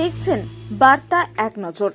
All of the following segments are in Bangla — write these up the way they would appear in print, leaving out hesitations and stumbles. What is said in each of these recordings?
দেখছেন বার্তা এক নজর।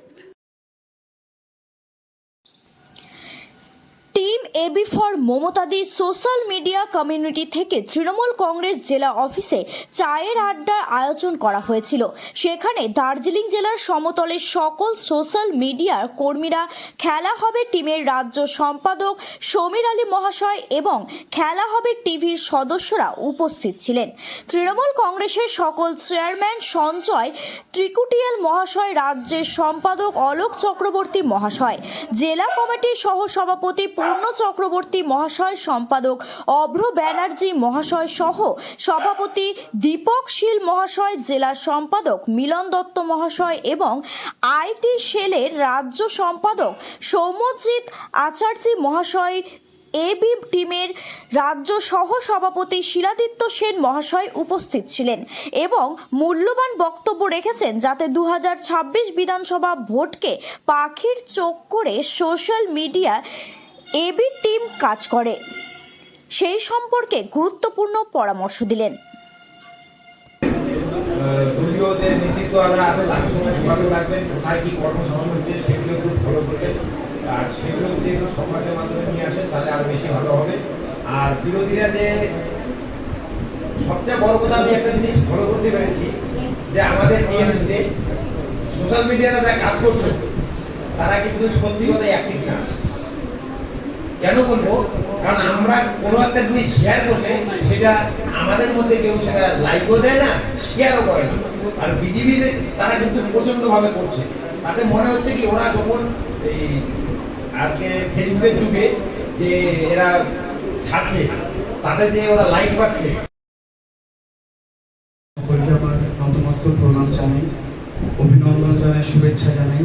টিম এবি ফর মমতাদি সোশ্যাল মিডিয়া কমিউনিটি থেকে তৃণমূল কংগ্রেস জেলা অফিসে চায়ের আড্ডার আয়োজন করা হয়েছিল। সেখানে দার্জিলিং জেলার সমতলের সকল সোশ্যাল মিডিয়ার কর্মীরা, খেলা হবে টিমের রাজ্য সম্পাদক সমীর আলী মহাশয় এবং খেলা হবে টিভির সদস্যরা উপস্থিত ছিলেন। তৃণমূল কংগ্রেসের সকল চেয়ারম্যান সঞ্জয় ত্রিকুটিয়াল মহাশয়, রাজ্যের সম্পাদক অলোক চক্রবর্তী মহাশয়, জেলা কমিটির সহ সভাপতি পূর্ণ চক্রবর্তী মহাশয়, সম্পাদক অভ্র ব্যানার্জি মহাশয় সহ সভাপতি দীপক শীল মহাশয়, জেলা সম্পাদক মিলন দত্ত মহাশয় এবং আইটি সেলের রাজ্য সম্পাদক সৌম্যজিৎ আচার্য মহাশয়, এবি টিমের রাজ্য সহ সভাপতি শিলাদিত্য সেন মহাশয় উপস্থিত ছিলেন এবং মূল্যবান বক্তব্য রেখেছেন যাতে 2026 বিধানসভা ভোটকে পাখির চোখ করে সোশ্যাল মিডিয়া এবি টিম কাজ করে সেই সম্পর্কে গুরুত্বপূর্ণ পরামর্শ দিলেন। দলীয়দের নেতৃত্ব আমরা আরো তাদের সঙ্গে যোগাযোগ রাখবেন, কোথায় কি কর্মসভা হচ্ছে সেগুলো একটু ফলো করবেন, আর সেগুলো যদি একটু সংবাদের মাধ্যমে নিয়ে আসেন তাহলে আরো বেশি ভালো হবে। আর বিরোধীরা যে সবচেয়ে বড় কথা আমি একটা জিনিস ফলো করতে পেরেছি যে আমাদের টিএমসিতে সোশ্যাল মিডিয়াতে যারা কাজ করছে তারা কিন্তু সত্যি কথা অ্যাক্টিভ না। কেন বলবো? কারণ আমরা কোনো একটা জিনিস শেয়ার করলে সেটা আমাদের মধ্যে কেউ সেটা লাইকও দেয় না, শেয়ারও করে না। আর বিজেপির তারা কিন্তু প্রচন্ডভাবে করছে। তাতে মনে হচ্ছে কি ওরা যখন এই আজকে ফেসবুকের যুগে যে এরা ছাড়ছে তাতে যে ওরা লাইক পাচ্ছে। আমার নতমস্তক প্রণাম জানাই, অভিনন্দন জানাই, শুভেচ্ছা জানাই।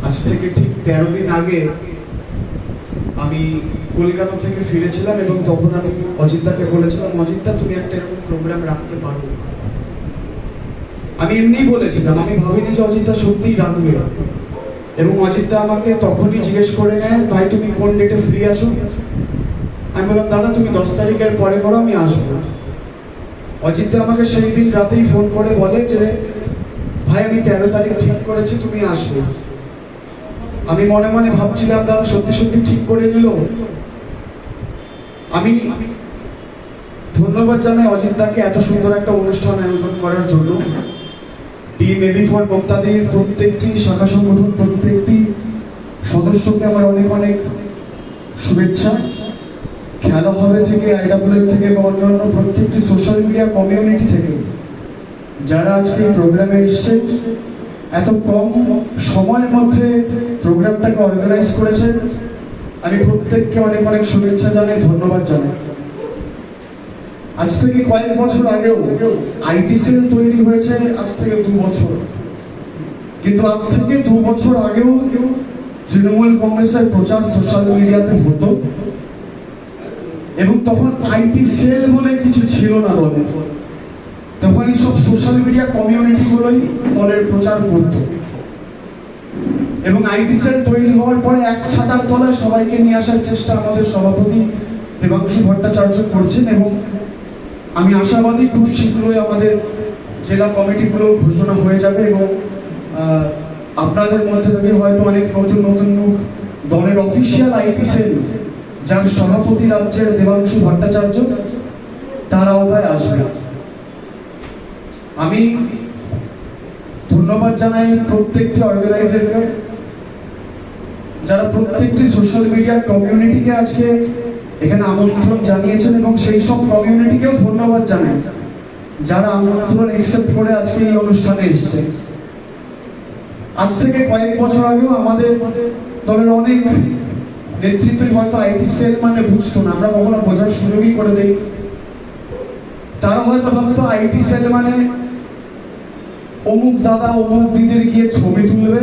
আজ থেকে ঠিক 13 দিন আগে আমি কলকাতা থেকে ফিরেছিলাম এবং তখন আমি অজিতদাকে বলেছিলাম, অজিতদা তুমি একটা এরকম প্রোগ্রাম রাখতে পারো। আমি এমনি বলেছিলাম, আমি ভাবিনি যে অজিতদা সত্যিই রাখবে। এবং অজিতদা আমাকে তখনই জিজ্ঞেস করে নেয়, ভাই তুমি কোন ডেটে ফ্রি আছো? আমি বললাম দাদা তুমি 10 তারিখের পরে করো, আমি আসবো। অজিতদা আমাকে সেই দিন রাতেই ফোন করে বলে যে ভাই আমি 13 তারিখ ঠিক করেছি, তুমি আসবে। আমি মনে মনে ভাবছিলাম দাদা সত্যি সত্যি ঠিক করে নিল। আমি ধন্যবাদ জানাই অজিতদাকে এত সুন্দর একটা অনুষ্ঠান আয়োজন করার জন্য। টিম এবি ফর মমতাদির প্রত্যেকটি শাখা সংগঠন, প্রত্যেকটি সদস্যকে আমার অনেক অনেক শুভেচ্ছা। খেলা হবে থেকে, আইডাব্লিউ থেকে বা অন্যান্য প্রত্যেকটি সোশ্যাল মিডিয়া কমিউনিটি থেকে যারা আজকে এই প্রোগ্রামে এসছে, এত কম সময়ের মধ্যে প্রোগ্রামটাকে অর্গানাইজ করেছেন, আমি প্রত্যেককে অনেক অনেক শুভেচ্ছা জানাই, ধন্যবাদ জানাই। আজ থেকে কয়েক বছর আগেও আইটি সেল তৈরি হয়েছে, আজ থেকে 2 বছর। কিন্তু আজ থেকে 2 বছর আগেও তৃণমূল কংগ্রেসের প্রচার সোশ্যাল মিডিয়াতে হতো এবং তখন আইটি সেল বলে কিছু ছিল না দলে। তখন এই সব সোশ্যাল মিডিয়া কমিউনিটি গুলোই দলের প্রচার করত এবং আইটি সেল তৈরি হওয়ার পরে এক ছাতার তলায় সবাইকে নিয়ে আসার চেষ্টা আমাদের সভাপতি দেবাংশু ভট্টাচার্য করছেন এবং আমি আশাবাদী খুব শীঘ্রই আমাদের জেলা কমিটিগুলো ঘোষণা হয়ে যাবে এবং আপনাদের মধ্যে থেকে হয়তো অনেক নতুন নতুন লোক দলের অফিসিয়াল আইটি সেল যার সভাপতি রাজ্যের দেবাংশু ভট্টাচার্য তার আওতায় আসবে। আমি ধন্যবাদ জানাই প্রত্যেকটি অর্গানাইজারকে যারা প্রত্যেকটি সোশ্যাল মিডিয়া কমিউনিটিকে আজকে এখানে আমন্ত্রণ জানিয়েছেন এবং সেই সব কমিউনিটিকেও ধন্যবাদ জানাই যারা আমন্ত্রণ অ্যাকসেপ্ট করে আজকে এই অনুষ্ঠানে এসেছে। আজ থেকে কয়েক বছর আগেও আমাদের দলের অনেক নেতৃত্বই হয়তো আইটি সেল মানে বুঝতো না, আমরা কখনো বোঝার সুযোগই করে দেই। তারা হয়তো ভাবতো আইটি সেল মানে অমুক দাদা অমুক দিদির গিয়ে ছবি তুলবে,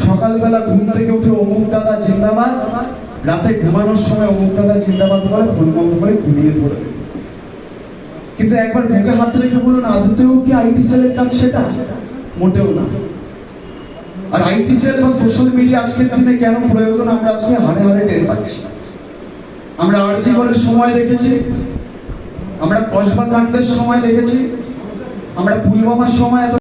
সকালবেলা ঘুম থেকে উঠে অমুক দাদা জিন্দাবাদ, রাতে ঘুমানোর সময় অমুক দাদা জিন্দাবাদ করে ফোন বন্ধ করে ঘুমিয়ে পড়বে। কিন্তু একবার বুকে হাত রেখে বলুন, আদতেও কি আইটি সেলের কাজ সেটা? মোটেও না। আর আইটি সেল বা সোশ্যাল মিডিয়া আজকের দিনে কেন প্রয়োজন আমরা আজকে হাড়ে হাড়ে টের পাচ্ছি। আমরা আরজি করার সময় দেখেছি, আমরা কসবা কাণ্ডের সময় দেখেছি, আমরা পুলওয়ামার সময় এত